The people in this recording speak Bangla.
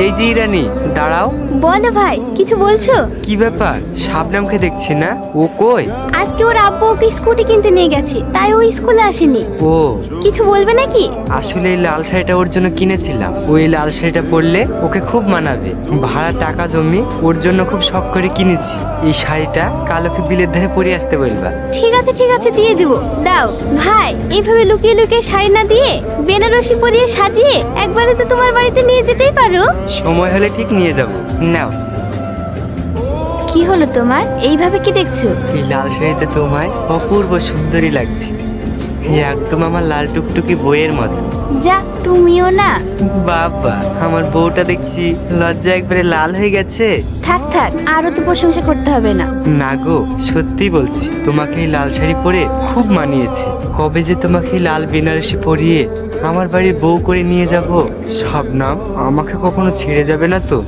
এই যে ইরানি, দাঁড়াও। বলো ভাই, কিছু বলছো? কি ব্যাপার? শাবনামকে দেখছি না, ও কই? আজকে ওর আব্বু ওকে স্কুটি কিনতে নিয়ে গেছে, তাই ও স্কুলে আসেনি। ও কিছু বলবে নাকি? আসলে এই লাল শাড়িটা ওর জন্য কিনেছিলাম। ওই লাল শাড়িটা পরলে ওকে খুব মানাবে। ভাড়া টাকা জমি ওর জন্য খুব শখ করে কিনেছি। এই শাড়িটা কাল ওকে বিলের ধারে পরে আসতে বলবা। ঠিক আছে দিয়ে দিব। দাও ভাই, এইভাবে লুকিয়ে লুকিয়ে শাড়ি না দিয়ে বেনারসি পরিয়ে সাজিয়ে একবারে তো তোমার বাড়িতে নিয়ে যেতেই পারো। সময় হলে ঠিক নিয়ে যাব। নাও। কি হলো তোমার? এইভাবে কি দেখছো? এই লাল শাড়িতে তোমায় অপূর্ব সুন্দরী লাগছে। একদম আমার লাল টুকটুকি বইয়ের মতো। যা, তুমিও না। বাবা, আমার বউটা দেখছি লজ্জা একবারে লাল হয়ে গেছে। থাক আরো তো প্রশংসা করতে হবে না। না গো, সত্যি বলছি, তোমাকে এই লাল শাড়ি পরে খুব মানিয়েছে। কবে যে তোমাকে এই লাল বেনারসি পরিয়ে আমার বাড়ির বউ করে নিয়ে যাব। শবনম, আমাকে কখনো ছেড়ে যাবে না তো?